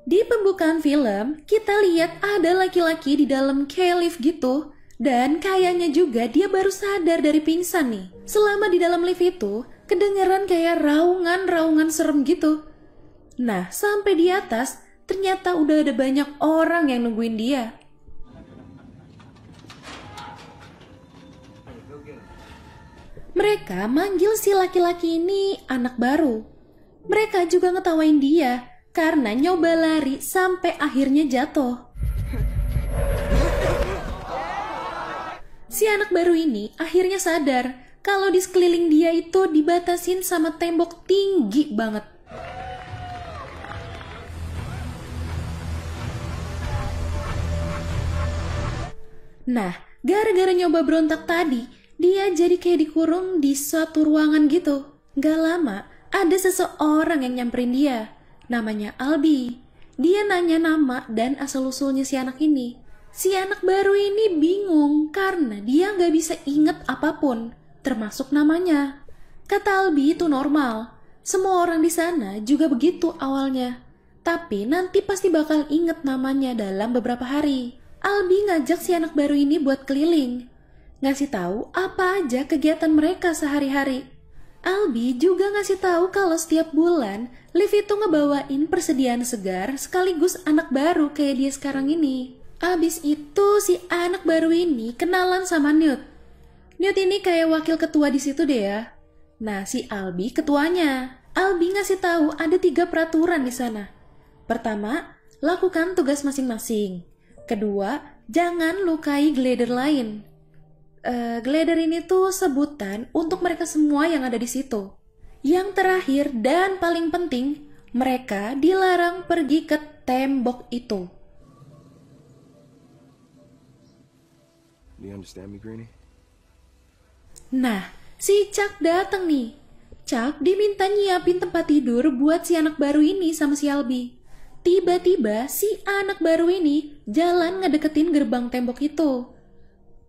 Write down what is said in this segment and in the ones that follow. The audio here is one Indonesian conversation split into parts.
Di pembukaan film, kita lihat ada laki-laki di dalam lift gitu. Dan kayaknya juga dia baru sadar dari pingsan nih. Selama di dalam lift itu, kedengeran kayak raungan-raungan serem gitu. Nah, sampai di atas, ternyata udah ada banyak orang yang nungguin dia. Mereka manggil si laki-laki ini anak baru. Mereka juga ngetawain dia karena nyoba lari sampai akhirnya jatuh. Si anak baru ini akhirnya sadar kalau di sekeliling dia itu dibatasin sama tembok tinggi banget. Nah, gara-gara nyoba berontak tadi, dia jadi kayak dikurung di suatu ruangan gitu. Gak lama, ada seseorang yang nyamperin dia. Namanya Albi. Dia nanya nama dan asal-usulnya si anak ini. Si anak baru ini bingung karena dia gak bisa inget apapun, termasuk namanya. Kata Albi itu normal. Semua orang di sana juga begitu awalnya. Tapi nanti pasti bakal inget namanya dalam beberapa hari. Albi ngajak si anak baru ini buat keliling. Ngasih tahu apa aja kegiatan mereka sehari-hari. Albi juga ngasih tahu kalau setiap bulan lift itu ngebawain persediaan segar sekaligus anak baru kayak dia sekarang ini. Abis itu si anak baru ini kenalan sama Newt. Newt ini kayak wakil ketua di situ deh ya. Nah, si Albi ketuanya. Albi ngasih tahu ada 3 peraturan di sana. Pertama, lakukan tugas masing-masing. Kedua, jangan lukai glider lain. Glider ini tuh sebutan untuk mereka semua yang ada di situ. Yang terakhir dan paling penting, mereka dilarang pergi ke tembok itu. Do you understand me, Greenie? Nah, si Chuck dateng nih. Chuck diminta nyiapin tempat tidur buat si anak baru ini sama si Albi. Tiba-tiba si anak baru ini jalan ngedeketin gerbang tembok itu.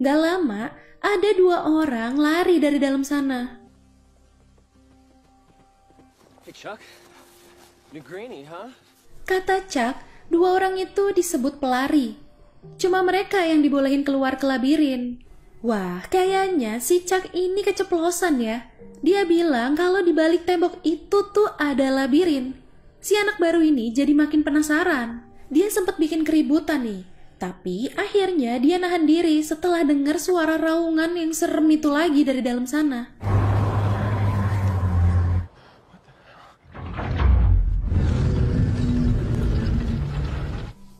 Gak lama, ada 2 orang lari dari dalam sana. Hey, Chuck. New Greenie, huh? Kata Chuck, 2 orang itu disebut pelari. Cuma mereka yang dibolehin keluar ke labirin. Wah, kayaknya si Chuck ini keceplosan ya. Dia bilang kalau di balik tembok itu tuh ada labirin. Si anak baru ini jadi makin penasaran. Dia sempat bikin keributan nih. Tapi akhirnya dia nahan diri setelah dengar suara raungan yang serem itu lagi dari dalam sana.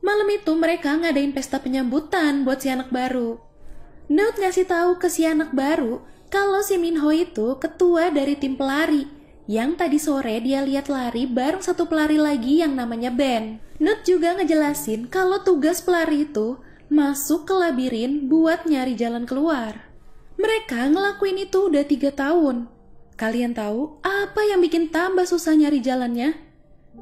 Malam itu mereka ngadain pesta penyambutan buat si anak baru. Newt ngasih tahu ke si anak baru kalau si Minho itu ketua dari tim pelari. Yang tadi sore dia lihat lari bareng satu pelari lagi yang namanya Ben. Newt juga ngejelasin kalau tugas pelari itu masuk ke labirin buat nyari jalan keluar. Mereka ngelakuin itu udah 3 tahun. Kalian tahu apa yang bikin tambah susah nyari jalannya?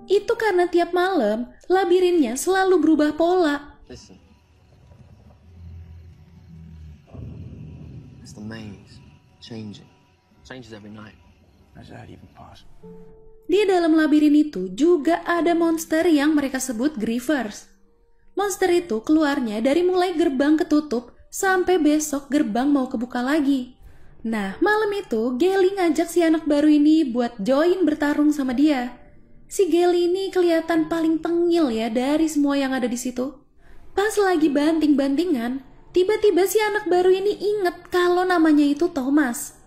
Itu karena tiap malam labirinnya selalu berubah pola. Listen. It's the maze. Changing. Changes every night. How's that even possible? Di dalam labirin itu juga ada monster yang mereka sebut Grievers. Monster itu keluarnya dari mulai gerbang ketutup sampai besok gerbang mau kebuka lagi. Nah, malam itu Gelly ngajak si anak baru ini buat join bertarung sama dia. Si Gelly ini kelihatan paling tengil ya dari semua yang ada di situ. Pas lagi banting-bantingan, tiba-tiba si anak baru ini inget kalau namanya itu Thomas.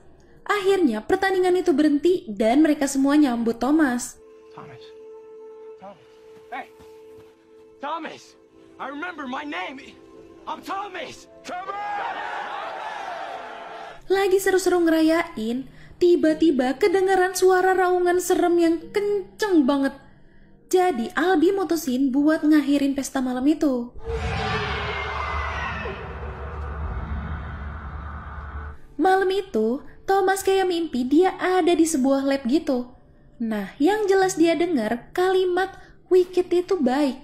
Akhirnya pertandingan itu berhenti dan mereka semua nyambut Thomas. Thomas. Thomas. Hey! Thomas! I remember my name! I'm Thomas! Thomas! Lagi seru-seru ngerayain, tiba-tiba kedengaran suara raungan serem yang kenceng banget. Jadi Albi mutusin buat ngakhirin pesta malam itu. Malam itu, Thomas kayak mimpi dia ada di sebuah lab gitu. Nah, yang jelas dia dengar kalimat Wicked itu baik.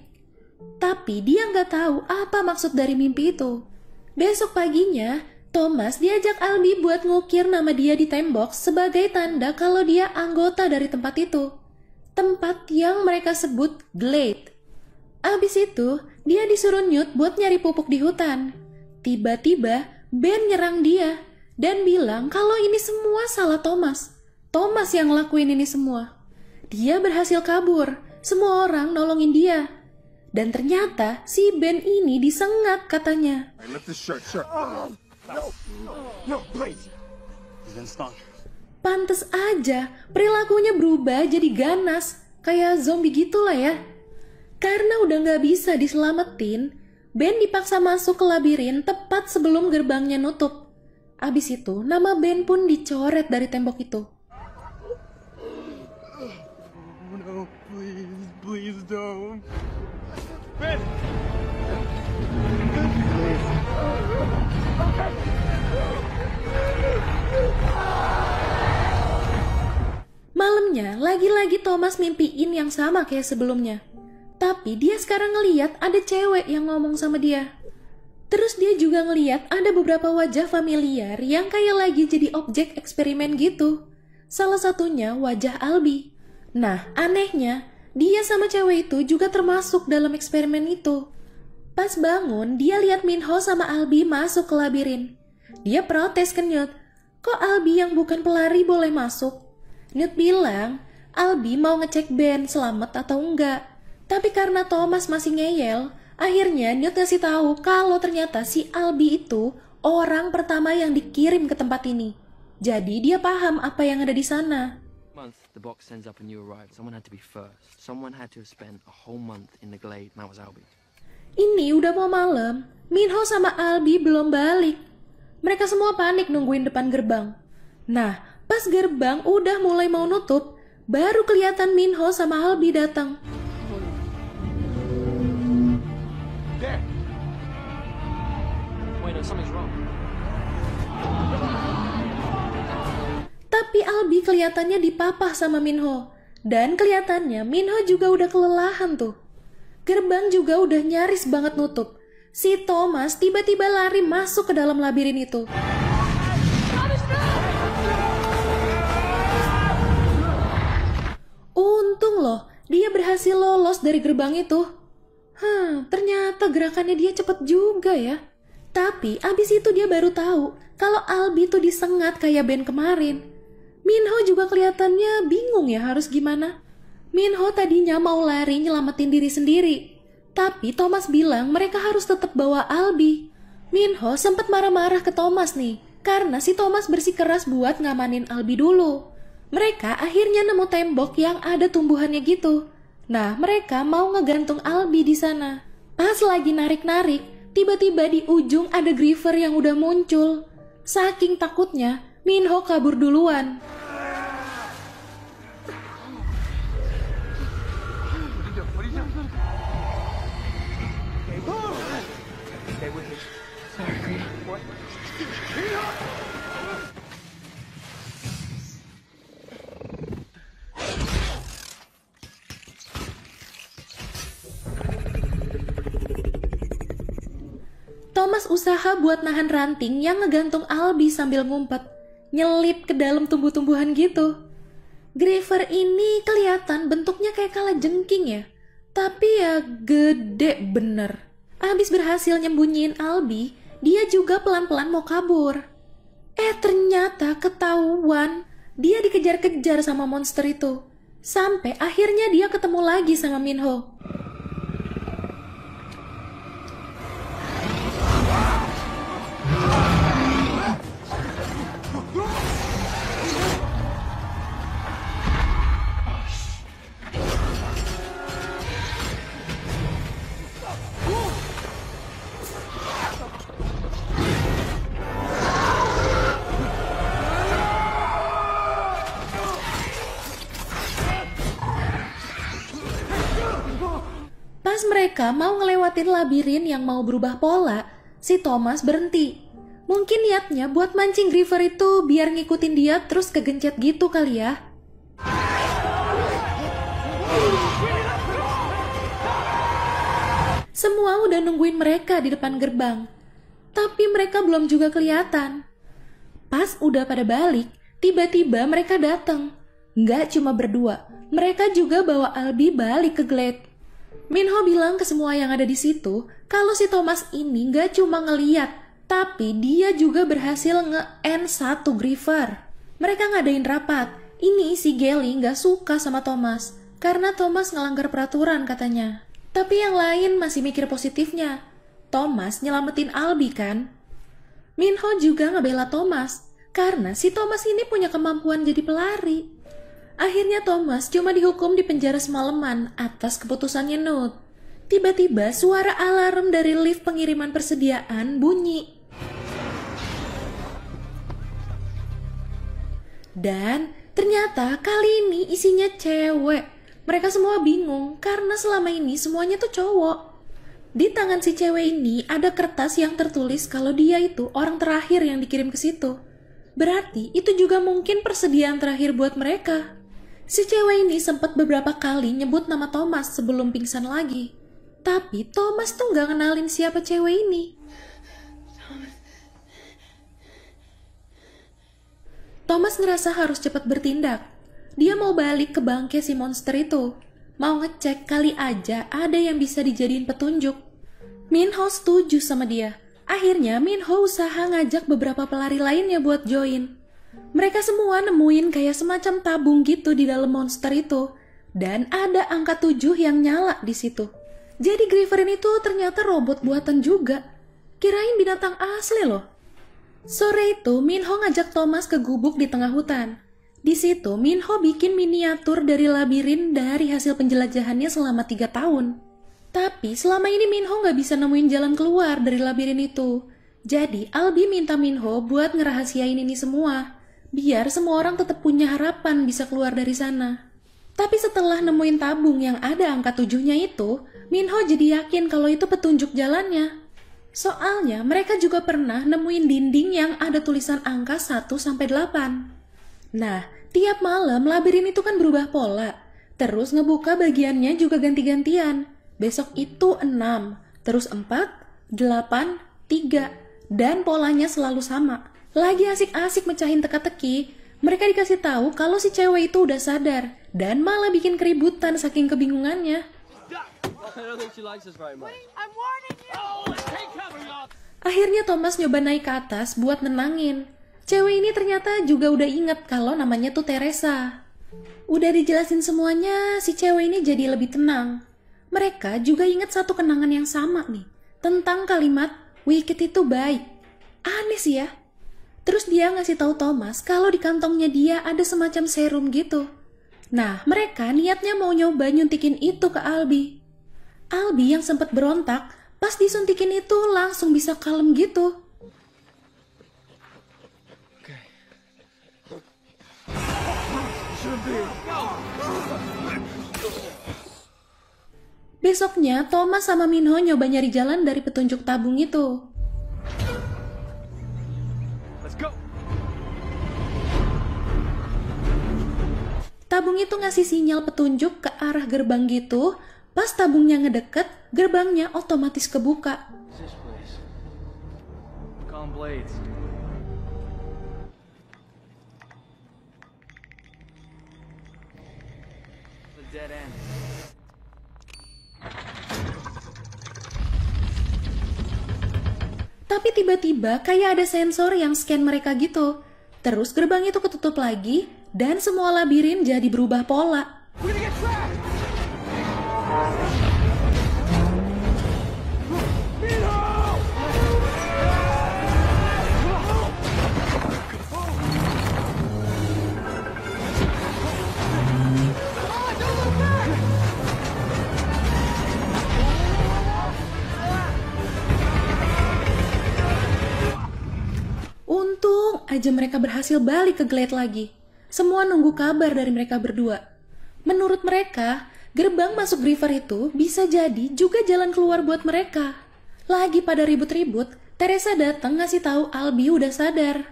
Tapi dia nggak tahu apa maksud dari mimpi itu. Besok paginya, Thomas diajak Albi buat ngukir nama dia di tembok sebagai tanda kalau dia anggota dari tempat itu. Tempat yang mereka sebut Glade. Abis itu, dia disuruh Newt buat nyari pupuk di hutan. Tiba-tiba, Ben nyerang dia dan bilang kalau ini semua salah Thomas. Thomas yang ngelakuin ini semua. Dia berhasil kabur, semua orang nolongin dia. Dan ternyata si Ben ini disengat katanya. Pantes aja perilakunya berubah jadi ganas, kayak zombie gitulah ya. Karena udah gak bisa diselamatin, Ben dipaksa masuk ke labirin tepat sebelum gerbangnya nutup. Abis itu, nama Ben pun dicoret dari tembok itu. Oh no, please don't. Ben! Malamnya, lagi-lagi Thomas mimpiin yang sama kayak sebelumnya. Tapi dia sekarang ngeliat ada cewek yang ngomong sama dia. Terus dia juga ngeliat ada beberapa wajah familiar yang kayak lagi jadi objek eksperimen gitu. Salah satunya wajah Albie. Nah, anehnya, dia sama cewek itu juga termasuk dalam eksperimen itu. Pas bangun, dia lihat Minho sama Albie masuk ke labirin. Dia protes ke Newt, kok Albie yang bukan pelari boleh masuk? Newt bilang, Albie mau ngecek Ben selamat atau enggak. Tapi karena Thomas masih ngeyel, akhirnya Newt ngasih tahu kalau ternyata si Albie itu orang pertama yang dikirim ke tempat ini. Jadi dia paham apa yang ada di sana. The box sends up a new arrival. Someone had to be first. Someone had to have spent a whole month in the glade. That was Albie. Ini udah mau malam, Minho sama Albie belum balik. Mereka semua panik nungguin depan gerbang. Nah, pas gerbang udah mulai mau nutup, baru kelihatan Minho sama Albie datang. There! Wait, no, something's wrong. Tapi Albie kelihatannya dipapah sama Minho. Dan kelihatannya Minho juga udah kelelahan tuh. Gerbang juga udah nyaris banget nutup. Si Thomas tiba-tiba lari masuk ke dalam labirin itu. Untung loh, dia berhasil lolos dari gerbang itu. Ternyata gerakannya dia cepet juga ya. Tapi abis itu dia baru tahu kalau Albie tuh disengat kayak Ben kemarin. Minho juga kelihatannya bingung ya harus gimana. Minho tadinya mau lari nyelamatin diri sendiri. Tapi Thomas bilang mereka harus tetap bawa Albie. Minho sempat marah-marah ke Thomas nih, karena si Thomas bersikeras buat ngamanin Albie dulu. Mereka akhirnya nemu tembok yang ada tumbuhannya gitu. Nah, mereka mau ngegantung Albie di sana. Pas lagi narik-narik, tiba-tiba di ujung ada Griever yang udah muncul. Saking takutnya, Minho kabur duluan. Thomas usaha buat nahan ranting yang ngegantung Albie sambil ngumpet, nyelip ke dalam tumbuh-tumbuhan gitu. Griever ini kelihatan bentuknya kayak kalajengking ya, tapi ya gede bener. Abis berhasil nyembunyiin Albie, dia juga pelan-pelan mau kabur. Ternyata ketahuan, dia dikejar-kejar sama monster itu. Sampai akhirnya dia ketemu lagi sama Minho. Pas mereka mau ngelewatin labirin yang mau berubah pola, si Thomas berhenti. Mungkin niatnya buat mancing Griever itu biar ngikutin dia terus kegencet gitu kali ya. Semua udah nungguin mereka di depan gerbang, tapi mereka belum juga kelihatan. Pas udah pada balik, tiba-tiba mereka datang. Nggak cuma berdua, mereka juga bawa Albie balik ke glade. Minho bilang ke semua yang ada di situ kalau si Thomas ini nggak cuma ngeliat, tapi dia juga berhasil nge-end satu griefer. Mereka ngadain rapat. Ini si Gelly nggak suka sama Thomas karena Thomas ngelanggar peraturan katanya. Tapi yang lain masih mikir positifnya. Thomas nyelamatin Albi kan? Minho juga ngebela Thomas karena si Thomas ini punya kemampuan jadi pelari. Akhirnya Thomas cuma dihukum di penjara semalaman atas keputusannya Nut. Tiba-tiba suara alarm dari lift pengiriman persediaan bunyi. Dan ternyata kali ini isinya cewek. Mereka semua bingung karena selama ini semuanya tuh cowok. Di tangan si cewek ini ada kertas yang tertulis kalau dia itu orang terakhir yang dikirim ke situ. Berarti itu juga mungkin persediaan terakhir buat mereka. Si cewek ini sempat beberapa kali nyebut nama Thomas sebelum pingsan lagi. Tapi Thomas tuh nggak kenalin siapa cewek ini. Thomas ngerasa harus cepat bertindak. Dia mau balik ke bangke si monster itu. Mau ngecek kali aja ada yang bisa dijadiin petunjuk. Minho setuju sama dia. Akhirnya Minho usaha ngajak beberapa pelari lainnya buat join. Mereka semua nemuin kayak semacam tabung gitu di dalam monster itu. Dan ada angka 7 yang nyala di situ. Jadi Grieverin itu ternyata robot buatan juga. Kirain binatang asli loh. Sore itu Minho ngajak Thomas ke gubuk di tengah hutan. Di situ Minho bikin miniatur dari labirin dari hasil penjelajahannya selama 3 tahun. Tapi selama ini Minho nggak bisa nemuin jalan keluar dari labirin itu. Jadi Albi minta Minho buat ngerahasiain ini semua. Biar semua orang tetap punya harapan bisa keluar dari sana. Tapi setelah nemuin tabung yang ada angka 7-nya itu, Minho jadi yakin kalau itu petunjuk jalannya. Soalnya mereka juga pernah nemuin dinding yang ada tulisan angka 1-8. Nah, tiap malam labirin itu kan berubah pola. Terus ngebuka bagiannya juga ganti-gantian. Besok itu 6, terus 4, 8, 3, dan polanya selalu sama. Lagi asik-asik mecahin teka-teki, mereka dikasih tahu kalau si cewek itu udah sadar dan malah bikin keributan saking kebingungannya. Akhirnya Thomas nyoba naik ke atas buat nenangin. Cewek ini ternyata juga udah inget kalau namanya tuh Teresa. Udah dijelasin semuanya, si cewek ini jadi lebih tenang. Mereka juga inget satu kenangan yang sama nih, tentang kalimat Wicked itu baik. Aneh sih ya. Terus dia ngasih tahu Thomas kalau di kantongnya dia ada semacam serum gitu. Nah, mereka niatnya mau nyoba nyuntikin itu ke Albi. Albi yang sempat berontak, pas disuntikin itu langsung bisa kalem gitu. Besoknya, Thomas sama Minho nyoba nyari jalan dari petunjuk tabung itu. Tabung itu ngasih sinyal petunjuk ke arah gerbang gitu. Pas tabungnya ngedeket, gerbangnya otomatis kebuka. Tapi tiba-tiba kayak ada sensor yang scan mereka gitu. Terus gerbang itu ketutup lagi, dan semua labirin jadi berubah pola. Untung aja mereka berhasil balik ke Glade lagi. Semua nunggu kabar dari mereka berdua. Menurut mereka, gerbang masuk Griever itu bisa jadi juga jalan keluar buat mereka. Lagi pada ribut-ribut, Teresa datang ngasih tahu Albi udah sadar.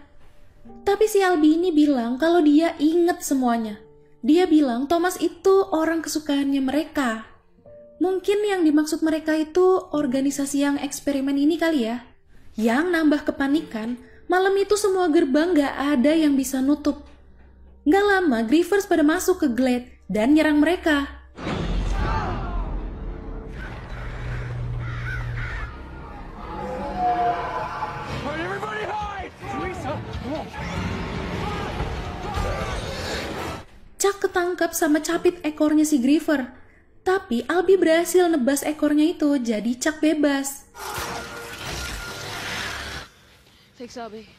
Tapi si Albi ini bilang kalau dia inget semuanya. Dia bilang Thomas itu orang kesukaannya mereka. Mungkin yang dimaksud mereka itu organisasi yang eksperimen ini kali ya. Yang nambah kepanikan, malam itu semua gerbang gak ada yang bisa nutup. Gak lama, Grievers pada masuk ke Glade dan nyerang mereka. Chuck ketangkep sama capit ekornya si Griever. Tapi Albie berhasil nebas ekornya itu, jadi Chuck bebas. Thanks, Albie.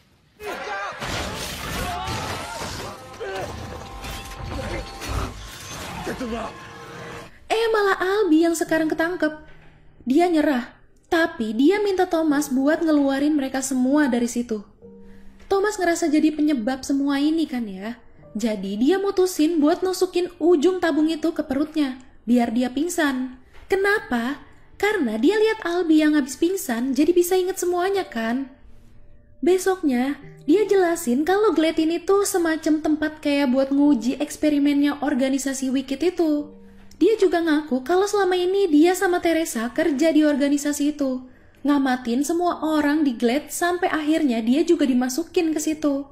Malah Albie yang sekarang ketangkep. Dia nyerah, tapi dia minta Thomas buat ngeluarin mereka semua dari situ. Thomas ngerasa jadi penyebab semua ini kan ya. Jadi dia mutusin buat nusukin ujung tabung itu ke perutnya, biar dia pingsan. Kenapa? Karena dia lihat Albie yang habis pingsan, jadi bisa inget semuanya kan. Besoknya, dia jelasin kalau Glade ini tuh semacam tempat kayak buat nguji eksperimennya organisasi Wicked itu. Dia juga ngaku kalau selama ini dia sama Teresa kerja di organisasi itu, ngamatin semua orang di Glade sampai akhirnya dia juga dimasukin ke situ.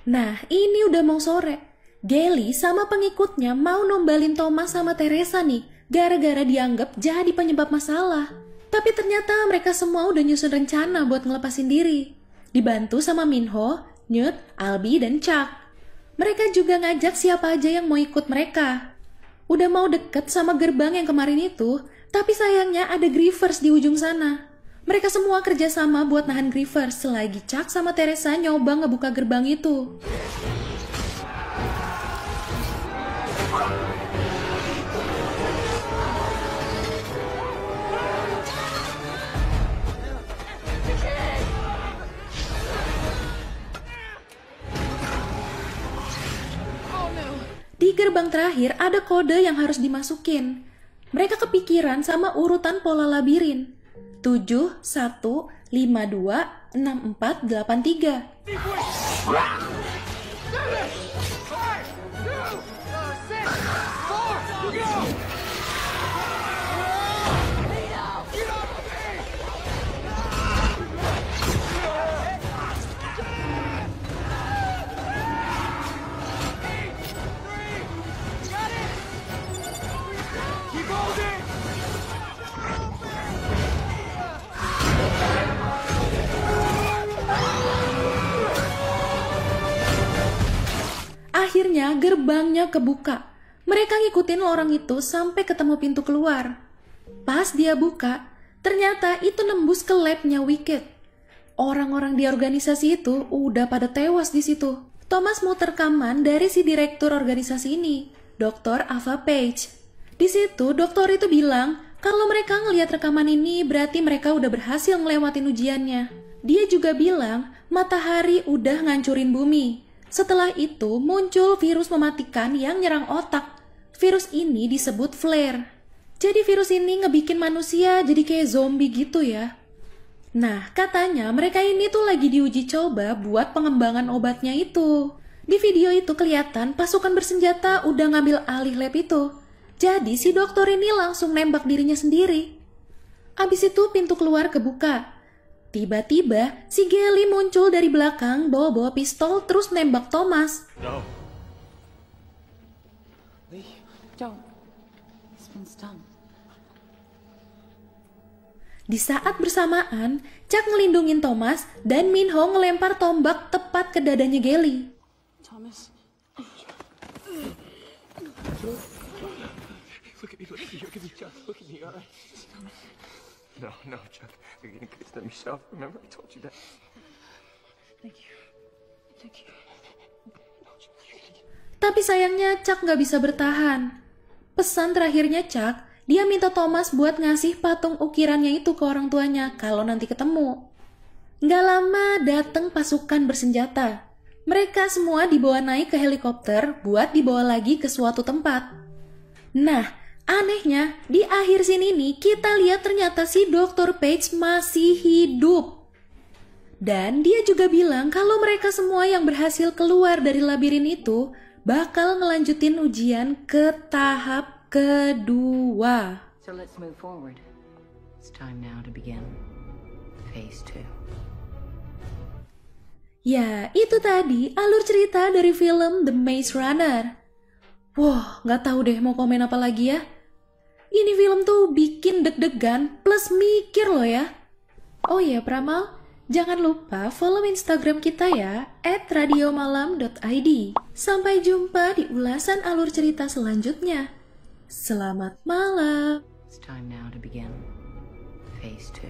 Nah, ini udah mau sore. Gally sama pengikutnya mau nombalin Thomas sama Teresa nih, gara-gara dianggap jadi penyebab masalah. Tapi ternyata mereka semua udah nyusun rencana buat ngelepasin diri. Dibantu sama Minho, Newt, Albie, dan Chuck. Mereka juga ngajak siapa aja yang mau ikut mereka. Udah mau deket sama gerbang yang kemarin itu, tapi sayangnya ada Grievers di ujung sana. Mereka semua kerjasama buat nahan Grievers selagi Chuck sama Teresa nyoba ngebuka gerbang itu. Di gerbang terakhir ada kode yang harus dimasukin. Mereka kepikiran sama urutan pola labirin. 7, 1, 5, 2, 6, 4, 8, 3. Akhirnya gerbangnya kebuka. Mereka ngikutin lorong itu sampai ketemu pintu keluar. Pas dia buka, ternyata itu nembus ke labnya Wicked. Orang-orang di organisasi itu udah pada tewas di situ. Thomas muter rekaman dari si direktur organisasi ini, Dr. Ava Page. Di situ dokter itu bilang kalau mereka ngelihat rekaman ini berarti mereka udah berhasil ngelewatin ujiannya. Dia juga bilang matahari udah ngancurin bumi. Setelah itu muncul virus mematikan yang nyerang otak. Virus ini disebut flare. Jadi virus ini ngebikin manusia jadi kayak zombie gitu ya. Nah, katanya mereka ini tuh lagi diuji coba buat pengembangan obatnya itu. Di video itu kelihatan pasukan bersenjata udah ngambil alih lab itu. Jadi si dokter ini langsung nembak dirinya sendiri. Abis itu pintu keluar kebuka. Tiba-tiba si Gally muncul dari belakang bawa-bawa pistol terus nembak Thomas. No. Lee, don't. He's been stung. Di saat bersamaan, Chuck ngelindungin Thomas dan Minho ngelempar tombak tepat ke dadanya Gally. Thomas. Look at me, Chuck. Look at me, all right? No, Chuck. You're getting pissed at me, yourself. Remember, I told you that. Thank you. Thank you. Tapi sayangnya Chuck nggak bisa bertahan. Pesan terakhirnya Chuck, dia minta Thomas buat ngasih patung ukirannya itu ke orang tuanya kalau nanti ketemu. Nggak lama datang pasukan bersenjata. Mereka semua dibawa naik ke helikopter buat dibawa lagi ke suatu tempat. Nah, anehnya, di akhir scene ini kita lihat ternyata si Dr. Page masih hidup. Dan dia juga bilang kalau mereka semua yang berhasil keluar dari labirin itu bakal ngelanjutin ujian ke tahap kedua. So let's move forward. It's time now to begin phase 2. Ya, itu tadi alur cerita dari film The Maze Runner. Wah, nggak tahu deh mau komen apa lagi ya. Ini film tuh bikin deg-degan plus mikir loh ya. Oh iya Pramal, Jangan lupa follow Instagram kita ya, @radiomalam.id. Sampai jumpa di ulasan alur cerita selanjutnya. Selamat malam. It's time now to begin Phase 2.